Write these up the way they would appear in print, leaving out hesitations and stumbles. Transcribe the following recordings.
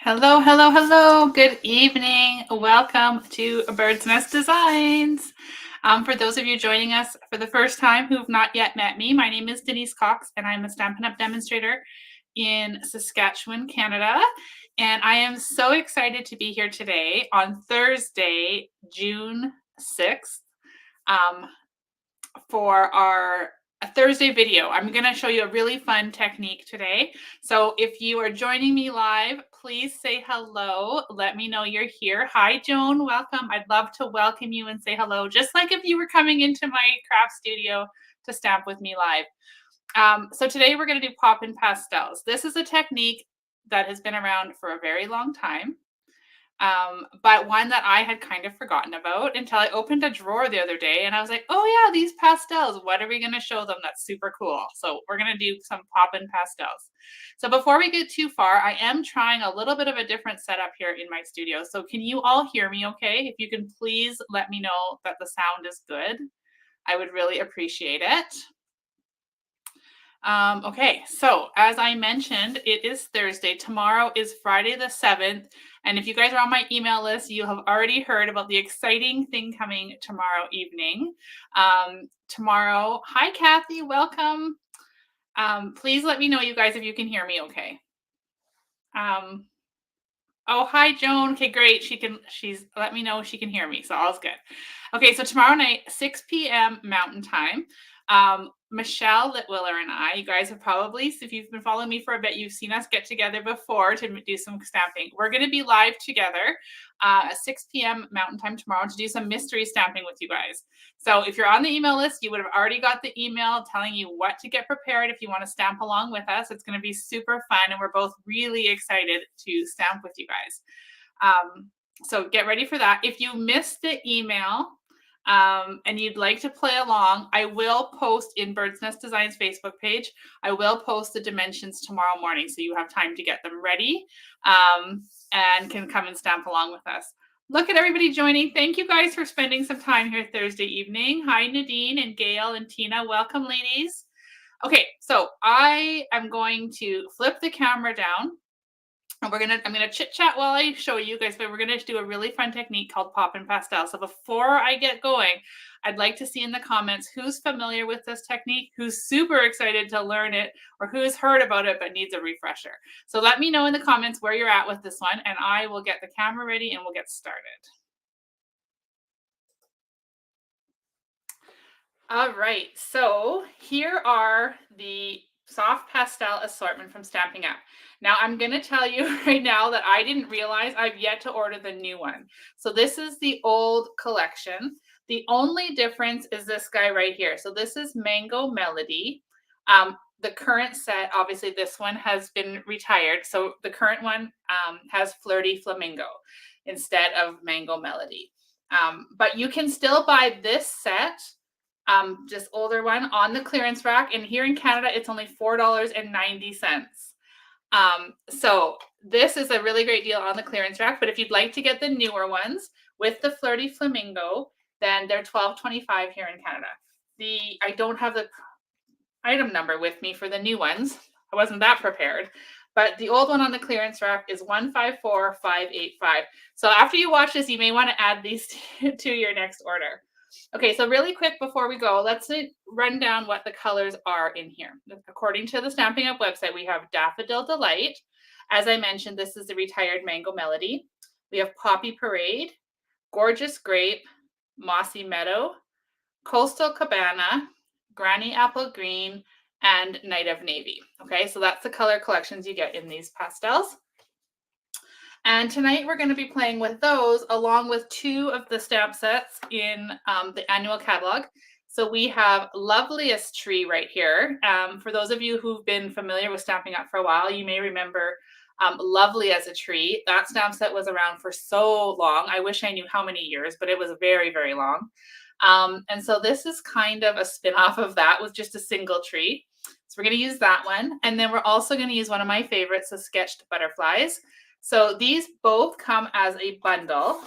Hello, hello, hello. Good evening. Welcome to Bird's Nest Designs. For those of you joining us for the first time who've not yet met me, my name is Denise Cox and I'm a Stampin' Up! Demonstrator in Saskatchewan, Canada. And I am so excited to be here today on Thursday, June 6th, for our Thursday video. I'm going to show you a really fun technique today. So if you are joining me live, please say hello. Let me know you're here. Hi, Joan. Welcome. I'd love to welcome you and say hello, just like if you were coming into my craft studio to stamp with me live. So today we're going to do Poppin Pastels. This is a technique that has been around for a very long time. But one that I had kind of forgotten about until I opened a drawer the other day and I was like, oh yeah, these pastels, what are we going to show them? That's super cool. So we're going to do some Poppin Pastels. So before we get too far, I am trying a little bit of a different setup here in my studio. So can you all hear me okay? If you can please let me know that the sound is good, I would really appreciate it. Okay, so as I mentioned, it is Thursday. Tomorrow is Friday the 7th. And if you guys are on my email list, you have already heard about the exciting thing coming tomorrow evening. Tomorrow, hi, Kathy, welcome. Please let me know, you guys, if you can hear me okay. Oh, hi, Joan. Okay, great. She's let me know she can hear me. So all's good. Okay, so tomorrow night, 6 p.m. Mountain Time. Michelle Litwiller and I, you guys have probably, if you've been following me for a bit, you've seen us get together before to do some stamping. We're going to be live together at 6 p.m. Mountain Time tomorrow to do some mystery stamping with you guys. So if you're on the email list, you would have already got the email telling you what to get prepared if you want to stamp along with us. It's going to be super fun, and we're both really excited to stamp with you guys. So get ready for that. If you missed the email, and you'd like to play along, I will post in Bird's Nest Designs Facebook page. I will post the dimensions tomorrow morning so you have time to get them ready and can come and stamp along with us. Look at everybody joining. Thank you guys for spending some time here Thursday evening. Hi, Nadine and Gail and Tina. Welcome, ladies. Okay, so I am going to flip the camera down. And I'm gonna chit chat while I show you guys, but we're gonna do a really fun technique called Poppin Pastels. So before I get going, I'd like to see in the comments who's familiar with this technique, who's super excited to learn it, or who's heard about it but needs a refresher. So let me know in the comments where you're at with this one, and I will get the camera ready and we'll get started. All right, so here are the soft pastel assortment from Stampin' Up. Now I'm going to tell you right now that I didn't realize I've yet to order the new one. So this is the old collection. The only difference is this guy right here. So this is Mango Melody. The current set, obviously this one has been retired. So the current one has Flirty Flamingo instead of Mango Melody. But you can still buy this set, just older one, on the clearance rack. And here in Canada, it's only $4.90. So this is a really great deal on the clearance rack. But if you'd like to get the newer ones with the Flirty Flamingo, then they're $12.25 here in Canada. I don't have the item number with me for the new ones. I wasn't that prepared. But the old one on the clearance rack is 154585. So after you watch this, you may want to add these to your next order. Okay, so really quick before we go, let's run down what the colors are in here. According to the Stampin' Up! Website, we have Daffodil Delight. As I mentioned, this is the retired Mango Melody. We have Poppy Parade, Gorgeous Grape, Mossy Meadow, Coastal Cabana, Granny Apple Green, and Night of Navy. Okay, so that's the color collections you get in these pastels. And tonight we're going to be playing with those along with two of the stamp sets in the annual catalog. So we have Loveliest Tree right here. For those of you who've been familiar with Stampin' Up! For a while, you may remember Lovely as a Tree. That stamp set was around for so long. I wish I knew how many years, but it was very, very long. And so this is kind of a spin-off of that with just a single tree. So we're going to use that one. And then we're also going to use one of my favorites, the Sketched Butterflies. So these both come as a bundle.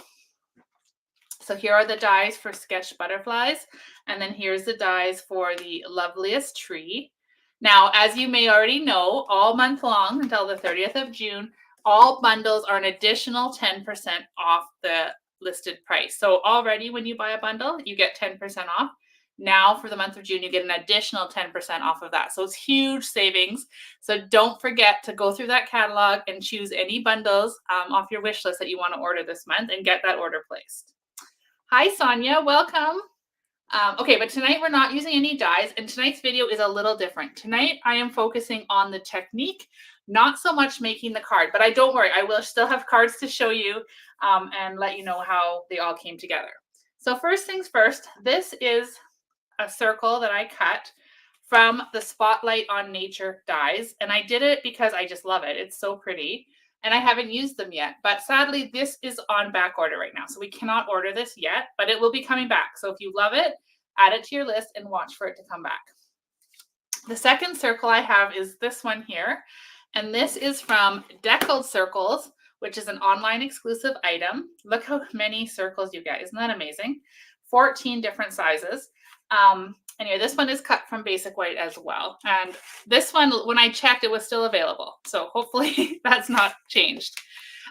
So here are the dies for Sketched Butterflies. And then here's the dies for the Loveliest Tree. Now, as you may already know, all month long until the 30th of June, All bundles are an additional 10% off the listed price. So already when you buy a bundle, you get 10% off. Now for the month of June, you get an additional 10% off of that. So it's huge savings. So don't forget to go through that catalog and choose any bundles off your wish list that you want to order this month and get that order placed. Hi, Sonia. Welcome. Okay, but tonight we're not using any dies, and tonight's video is a little different. Tonight I am focusing on the technique, not so much making the card, but don't worry, I will still have cards to show you and let you know how they all came together. So first things first, this is a circle that I cut from the Spotlight on Nature dies, and I did it because I just love it. It's so pretty. And I haven't used them yet, but sadly this is on back order right now. So we cannot order this yet, but it will be coming back. So if you love it, add it to your list and watch for it to come back. The second circle I have is this one here. And this is from Deckled Circles, which is an online exclusive item. Look how many circles you get. Isn't that amazing? 14 different sizes. Anyway, this one is cut from Basic White as well. And this one, when I checked, it was still available. So hopefully that's not changed.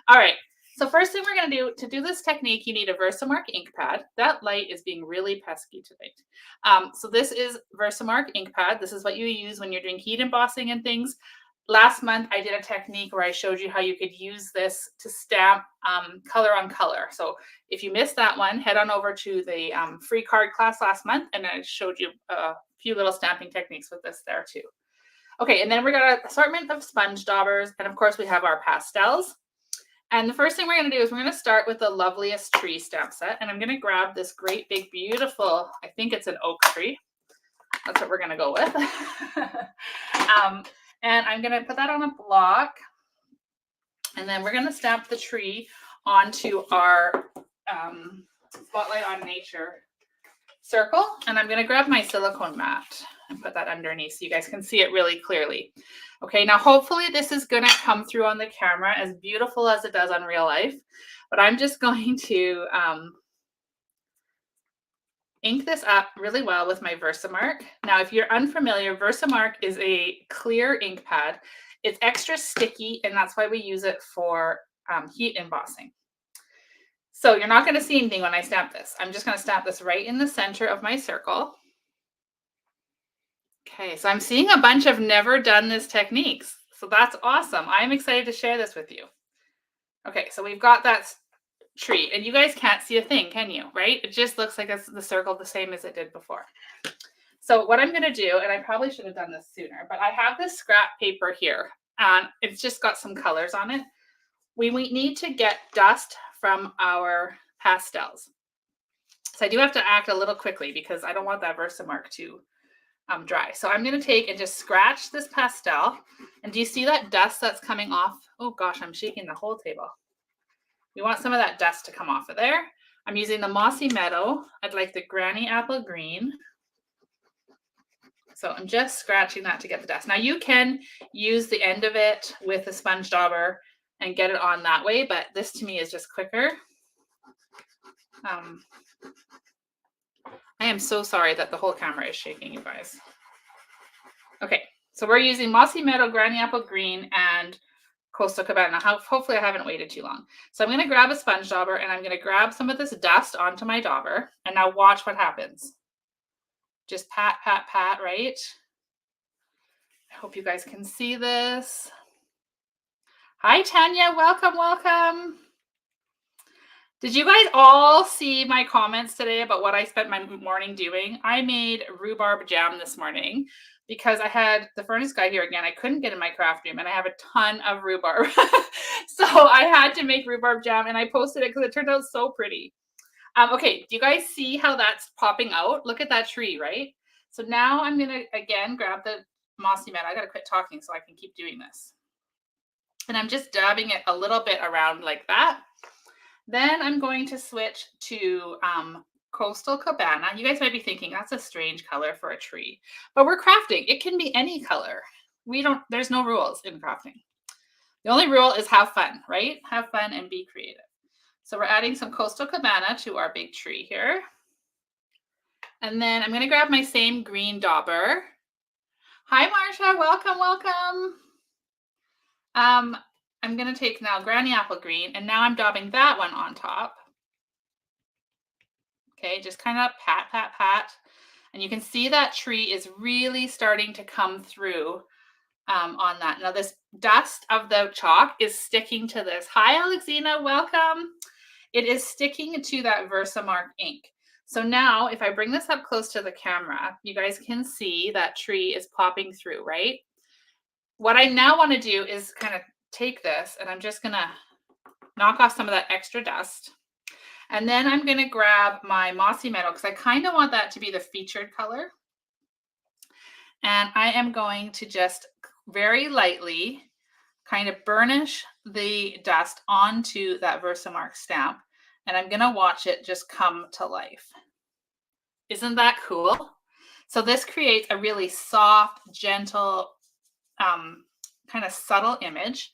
All right. So first thing we're going to do, to do this technique, you need a Versamark ink pad. That light is being really pesky tonight. So this is Versamark ink pad. This is what you use when you're doing heat embossing and things. Last month, I did a technique where I showed you how you could use this to stamp color on color. So if you missed that one, head on over to the free card class last month, and I showed you a few little stamping techniques with this there too. Okay, and then we got an assortment of sponge daubers, and of course we have our pastels. And the first thing we're going to do is we're going to start with the Loveliest tree stamp set, and I'm going to grab this great big beautiful, I think it's an oak tree. That's what we're going to go with. And I'm going to put that on a block, and then we're going to stamp the tree onto our Spotlight on Nature circle, and I'm going to grab my silicone mat and put that underneath so you guys can see it really clearly. Okay, now hopefully this is going to come through on the camera as beautiful as it does on real life, but I'm just going to ink this up really well with my Versamark. Now, if you're unfamiliar, Versamark is a clear ink pad. It's extra sticky, and that's why we use it for heat embossing. So you're not going to see anything when I stamp this. I'm just going to stamp this right in the center of my circle. Okay, so I'm seeing a bunch of never done this techniques. So that's awesome. I'm excited to share this with you. Okay, so we've got that tree, and you guys can't see a thing, can you? Right? It just looks like it's the circle the same as it did before. So what I'm going to do, and I probably should have done this sooner, but I have this scrap paper here, and it's just got some colors on it. We need to get dust from our pastels. So I do have to act a little quickly because I don't want that Versamark to dry. So I'm going to take and just scratch this pastel. And do you see that dust that's coming off? Oh gosh, I'm shaking the whole table. We want some of that dust to come off of there. I'm using the Mossy Meadow. I'd like the Granny Apple Green. So I'm just scratching that to get the dust. Now you can use the end of it with a sponge dauber and get it on that way, but this to me is just quicker. I am so sorry that the whole camera is shaking, you guys. Okay, so we're using Mossy Meadow, Granny Apple Green, and Coastal Cabana. Hopefully I haven't waited too long. So I'm going to grab a sponge dauber, and I'm going to grab some of this dust onto my dauber, and now watch what happens. Just pat, pat, pat, right? I hope you guys can see this. Hi, Tanya. Welcome, welcome. Did you guys all see my comments today about what I spent my morning doing? I made rhubarb jam this morning because I had the furnace guy here again. I couldn't get in my craft room, and I have a ton of rhubarb. So I had to make rhubarb jam, and I posted it because it turned out so pretty. Okay, do you guys see how that's popping out? Look at that tree, right? So now I'm going to, again, grab the Mossy Meadow. I got to quit talking so I can keep doing this. And I'm just dabbing it a little bit around like that. Then I'm going to switch to Coastal Cabana. You guys might be thinking that's a strange color for a tree, but we're crafting. It can be any color. There's no rules in crafting. The only rule is have fun, right? Have fun and be creative. So we're adding some Coastal Cabana to our big tree here. And then I'm going to grab my same green dauber. Hi, Marsha. Welcome, welcome. I'm going to take now Granny Apple Green, and now I'm daubing that one on top. Okay, just kind of pat, pat, pat. And you can see that tree is really starting to come through on that. Now this dust of the chalk is sticking to this. Hi, Alexina, welcome. It is sticking to that Versamark ink. So now if I bring this up close to the camera, you guys can see that tree is popping through, right? What I now want to do is kind of take this and I'm just going to knock off some of that extra dust. And then I'm going to grab my Mossy Meadow because I kind of want that to be the featured color. And I am going to just very lightly kind of burnish the dust onto that Versamark stamp. And I'm going to watch it just come to life. Isn't that cool? So this creates a really soft, gentle, kind of subtle image.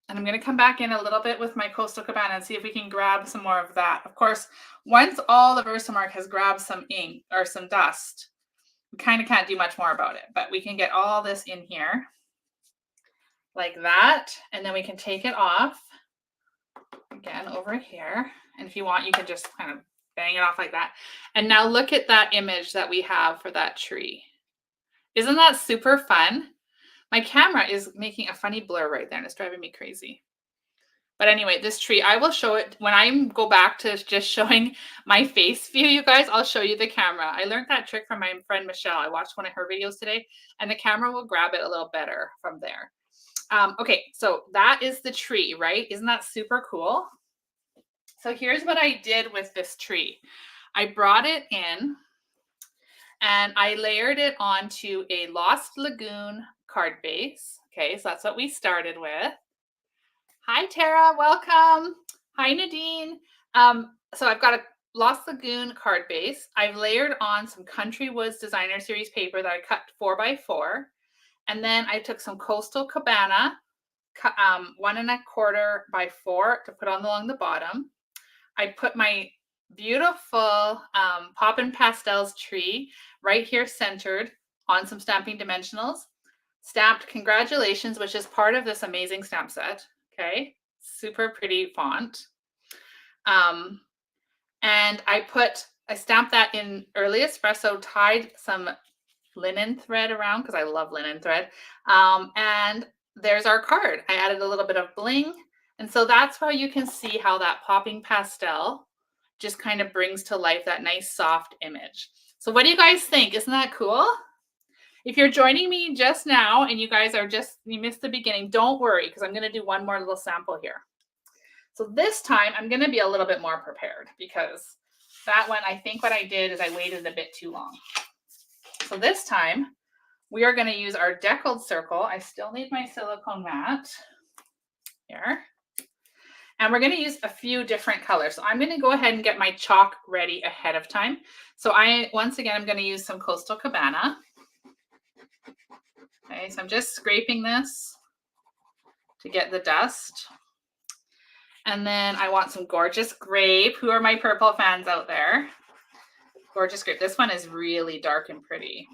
And I'm going to come back in a little bit with my Coastal Cabana and see if we can grab some more of that. Of course, once all the Versamark has grabbed some ink or some dust, we kind of can't do much more about it, but we can get all this in here like that. And then we can take it off again over here. And if you want, you can just kind of bang it off like that. And now look at that image that we have for that tree. Isn't that super fun? My camera is making a funny blur right there and it's driving me crazy. But anyway, this tree, I will show it when I go back to just showing my face view, you guys, I'll show you the camera. I learned that trick from my friend Michelle. I watched one of her videos today and the camera will grab it a little better from there. Okay, so that is the tree, right? Isn't that super cool? So here's what I did with this tree. I brought it in and I layered it onto a Lost Lagoon card base. Okay, so that's what we started with. Hi, Tara, welcome. Hi, Nadine. So I've got a Lost Lagoon card base. I've layered on some Country Woods Designer Series paper that I cut 4x4. And then I took some Coastal Cabana, 1¼ by 4 to put on along the bottom. I put my beautiful Poppin Pastels tree right here centered on some Stamping Dimensionals. Stamped Congratulations, which is part of this amazing stamp set. Okay, super pretty font. And I stamped that in early espresso, tied some linen thread around because I love linen thread. And there's our card. I added a little bit of bling. And so that's how you can see how that popping pastel just kind of brings to life that nice soft image. So what do you guys think? Isn't that cool? If you're joining me just now and you guys are you missed the beginning, don't worry because I'm going to do one more little sample here. So this time I'm going to be a little bit more prepared because that one, I think what I did is I waited a bit too long. So this time we are going to use our deckled circle. I still need my silicone mat here. And we're going to use a few different colors. So I'm going to go ahead and get my chalk ready ahead of time. So once again, I'm going to use some Coastal Cabana. Okay, so I'm just scraping this to get the dust. And then I want some Gorgeous Grape. Who are my purple fans out there? Gorgeous Grape. This one is really dark and pretty.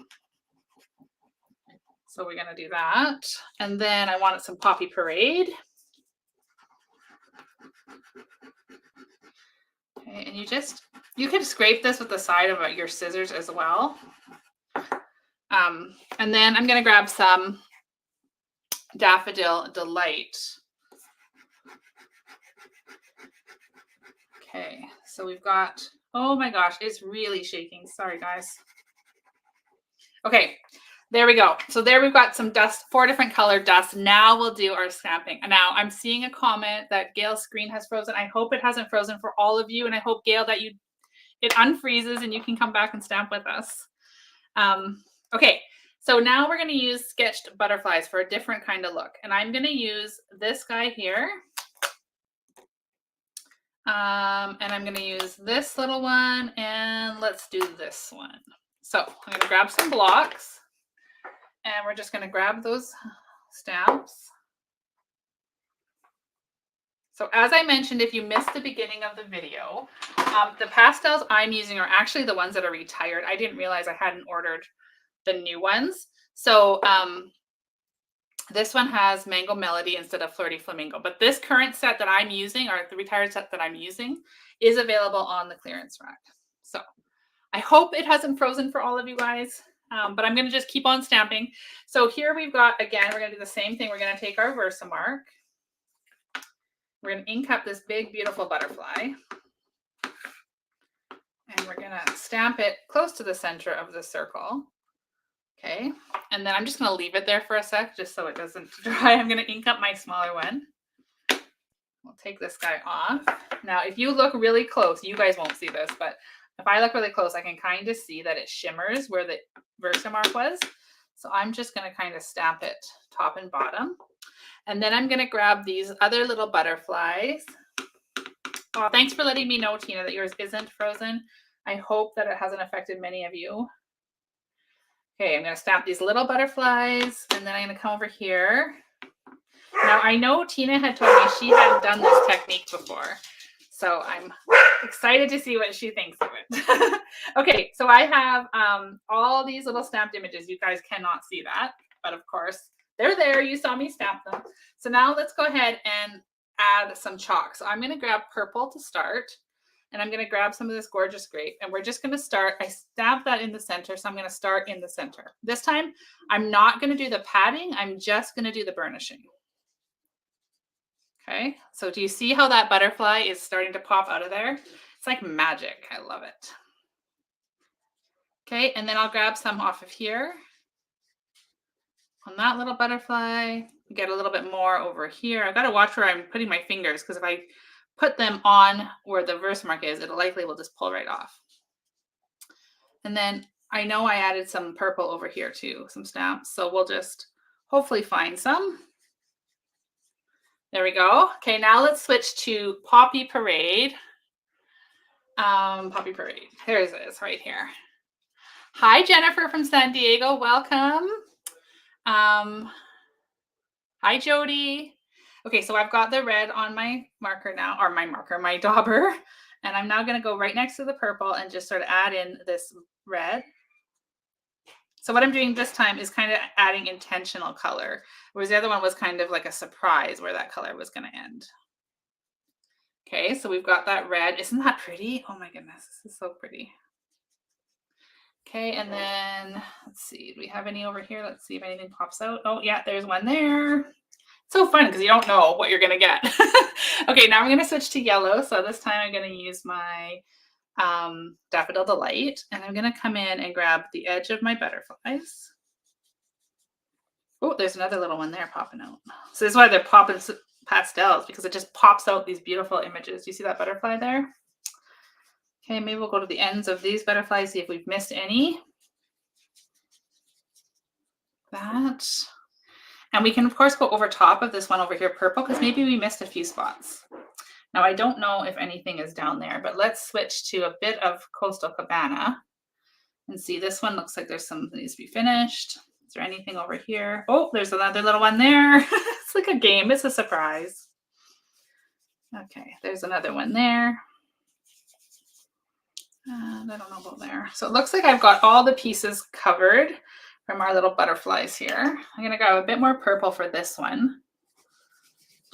So we're going to do that. And then I wanted some Poppy Parade. Okay, and you can scrape this with the side of your scissors as well. And then I'm going to grab some Daffodil Delight. Okay, so we've got, oh my gosh, it's really shaking. Sorry, guys. Okay, there we go. So there we've got some dust, 4 different colored dust. Now we'll do our stamping. And now I'm seeing a comment that Gail's screen has frozen. I hope it hasn't frozen for all of you. And I hope, Gail, that it unfreezes and you can come back and stamp with us. Okay, so now we're going to use sketched butterflies for a different kind of look. And I'm going to use this guy here. And I'm going to use this little one and let's do this one. So I'm going to grab some blocks and we're just going to grab those stamps. So as I mentioned, if you missed the beginning of the video, the pastels I'm using are actually the ones that are retired. I didn't realize I hadn't ordered the new ones. So This one has Mango Melody instead of Flirty Flamingo, but this current set that I'm using, or the retired set that I'm using, is available on the clearance rack. So I hope it hasn't frozen for all of you guys, but I'm going to just keep on stamping. So here we've got, again, we're going to do the same thing. We're going to take our Versamark. We're going to ink up this big, beautiful butterfly. And we're going to stamp it close to the center of the circle. Okay, and then I'm just going to leave it there for a sec just so it doesn't dry. I'm going to ink up my smaller one. We'll take this guy off. Now, if you look really close, you guys won't see this, but if I look really close, I can kind of see that it shimmers where the Versamark was. So I'm just going to kind of stamp it top and bottom. And then I'm going to grab these other little butterflies. Oh, thanks for letting me know, Tina, that yours isn't frozen. I hope that it hasn't affected many of you. Okay, I'm going to stamp these little butterflies, and then I'm going to come over here. Now, I know Tina had told me she had done this technique before, so I'm excited to see what she thinks of it. Okay, so I have all these little stamped images. You guys cannot see that, but of course, they're there. You saw me stamp them. So now let's go ahead and add some chalk. So I'm going to grab purple to start. And I'm going to grab some of this gorgeous grape, and we're just going to start. I stamped that in the center, so I'm going to start in the center. This time, I'm not going to do the padding. I'm just going to do the burnishing. Okay, so do you see how that butterfly is starting to pop out of there? It's like magic. I love it. Okay, and then I'll grab some off of here. On that little butterfly, get a little bit more over here. I've got to watch where I'm putting my fingers, because if I put them on where the Versamark is, it likely will just pull right off. And then I know I added some purple over here too, some stamps. So we'll just hopefully find some. There we go. Okay, now let's switch to Poppy Parade. Poppy Parade. There it is right here. Hi, Jennifer from San Diego. Welcome. Hi, Jody. Okay, so I've got the red on my marker now, or my dauber, and I'm now going to go right next to the purple and just sort of add in this red. So what I'm doing this time is kind of adding intentional color, whereas the other one was kind of like a surprise where that color was going to end. Okay, so we've got that red. Isn't that pretty? Oh my goodness, this is so pretty. Okay, and then let's see, do we have any over here? Let's see if anything pops out. Oh yeah, there's one there. So fun because you don't know what you're going to get. Okay, now I'm going to switch to yellow. So this time I'm going to use my Daffodil Delight, and I'm going to come in and grab the edge of my butterflies. Oh, there's another little one there popping out. So this is why they're Poppin Pastels, because it just pops out these beautiful images. Do you see that butterfly there? Okay, maybe we'll go to the ends of these butterflies, see if we've missed any. That. And we can, of course, go over top of this one over here, purple, because maybe we missed a few spots. Now, I don't know if anything is down there, but let's switch to a bit of Coastal Cabana and see. This one looks like there's some that needs to be finished. Is there anything over here? Oh, there's another little one there. It's like a game. It's a surprise. Okay, there's another one there. And I don't know about there. So it looks like I've got all the pieces covered from our little butterflies here. I'm going to grab a bit more purple for this one.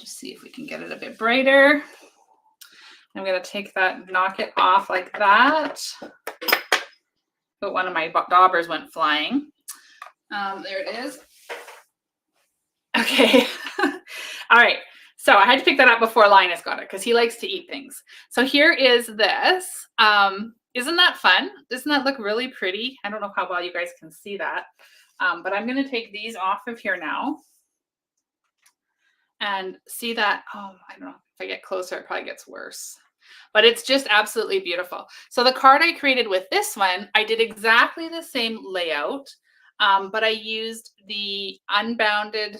Just see if we can get it a bit brighter. I'm going to take that, knock it off like that. But one of my daubers went flying. There it is. Okay. All right. So I had to pick that up before Linus got it because he likes to eat things. So here is this. Isn't that fun? Doesn't that look really pretty? I don't know how well you guys can see that. But I'm going to take these off of here now. And see that, oh, I don't know, if I get closer, it probably gets worse. But it's just absolutely beautiful. So the card I created with this one, I did exactly the same layout, but I used the Unbounded,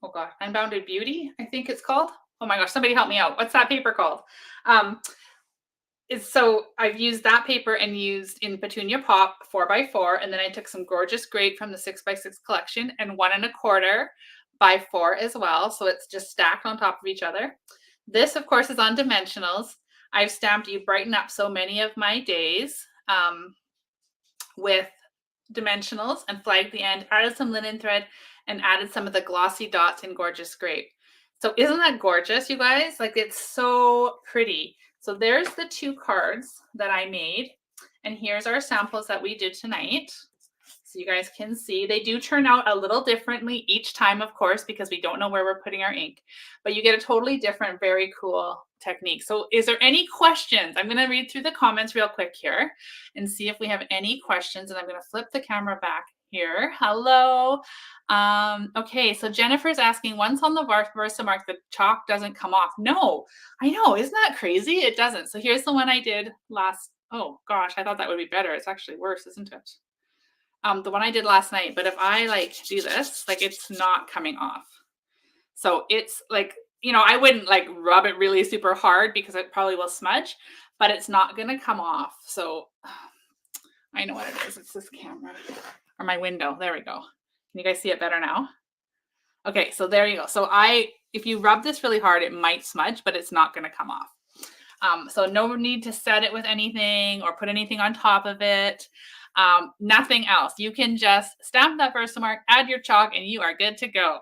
oh God, Unbounded Beauty, I think it's called. Oh my gosh, somebody help me out. What's that paper called? So I've used that paper and used in Petunia Pop 4x4, and then I took some gorgeous grape from the 6x6 collection and 1 1/4 by 4 as well. So it's just stacked on top of each other. This, of course, is on dimensionals. I've stamped You Brighten Up So Many of My Days with dimensionals and flagged the end, added some linen thread, and added some of the glossy dots in Gorgeous Grape. So isn't that gorgeous, you guys? Like, it's so pretty. So there's the 2 cards that I made, and here's our samples that we did tonight. So you guys can see they do turn out a little differently each time, of course, because we don't know where we're putting our ink, but you get a totally different, very cool technique. So is there any questions? I'm going to read through the comments real quick here and see if we have any questions. And I'm going to flip the camera back here. Hello. Okay, so Jennifer's asking, once on the Versamark, the chalk doesn't come off. No, I know. Isn't that crazy? It doesn't. So here's the one I did last. Oh gosh, I thought that would be better. It's actually worse, isn't it? The one I did last night, but if I like do this, like, it's not coming off. So it's like, I wouldn't like rub it really super hard because it probably will smudge, but it's not going to come off. So I know what it is. It's this camera or my window. There we go. Can you guys see it better now? Okay, so there you go. So if you rub this really hard, it might smudge, but it's not going to come off. So no need to set it with anything or put anything on top of it. Nothing else. You can just stamp that Versamark, add your chalk, and you are good to go.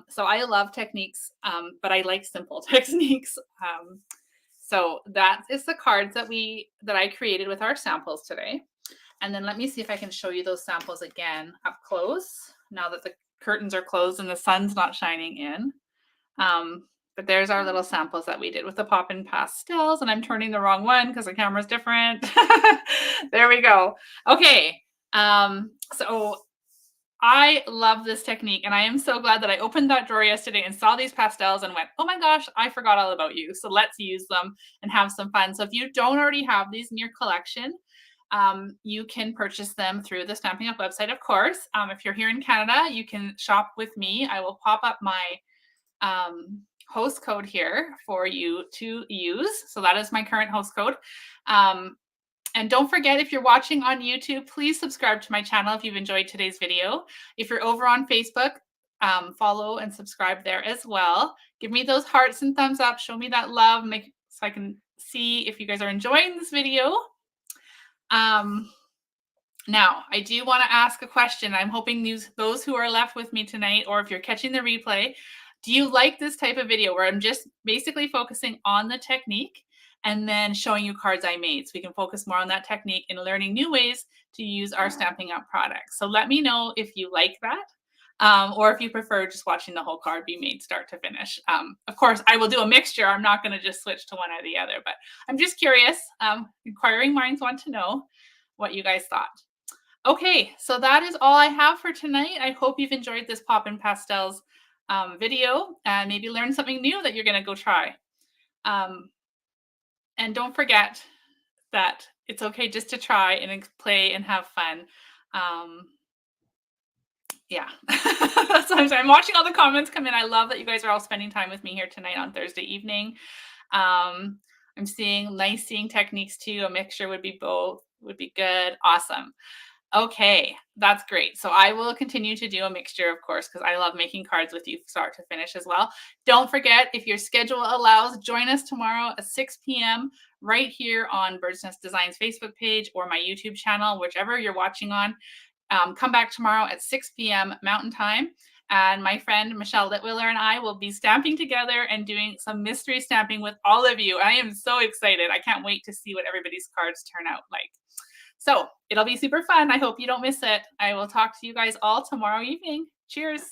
So I love techniques, but I like simple techniques. So that is the cards that I created with our samples today. And then let me see if I can show you those samples again up close now that the curtains are closed and the sun's not shining in. But there's our little samples that we did with the Poppin Pastels, and I'm turning the wrong one because the camera's different. There we go. Okay, so I love this technique, and I am so glad that I opened that drawer yesterday and saw these pastels and went, oh my gosh, I forgot all about you. So let's use them and have some fun. So if you don't already have these in your collection, you can purchase them through the Stampin' Up website, of course. If you're here in Canada, you can shop with me. I will pop up my host code here for you to use. So that is my current host code. And don't forget, if you're watching on YouTube, please subscribe to my channel if you've enjoyed today's video. If you're over on Facebook, follow and subscribe there as well. Give me those hearts and thumbs up. Show me that love, so I can see if you guys are enjoying this video. Now, I do want to ask a question. I'm hoping those who are left with me tonight, or if you're catching the replay, do you like this type of video where I'm just basically focusing on the technique and then showing you cards I made so we can focus more on that technique and learning new ways to use our Stampin' Up products? So let me know if you like that, or if you prefer just watching the whole card be made start to finish. Of course, I will do a mixture. I'm not going to just switch to one or the other, but I'm just curious. Inquiring minds want to know what you guys thought. Okay, so that is all I have for tonight. I hope you've enjoyed this Poppin Pastels video and maybe learn something new that you're going to go try. And don't forget that it's okay just to try and play and have fun. Yeah, sometimes I'm watching all the comments come in. I love that you guys are all spending time with me here tonight on Thursday evening. I'm seeing techniques too. A mixture would be both, would be good. Awesome. Okay, that's great. So I will continue to do a mixture, of course, because I love making cards with you start to finish as well. Don't forget, if your schedule allows, join us tomorrow at 6 p.m. right here on Bird's Nest Designs Facebook page or my YouTube channel, whichever you're watching on. Come back tomorrow at 6 p.m. Mountain Time. And my friend Michelle Litwiller and I will be stamping together and doing some mystery stamping with all of you. I am so excited. I can't wait to see what everybody's cards turn out like. So it'll be super fun. I hope you don't miss it. I will talk to you guys all tomorrow evening. Cheers.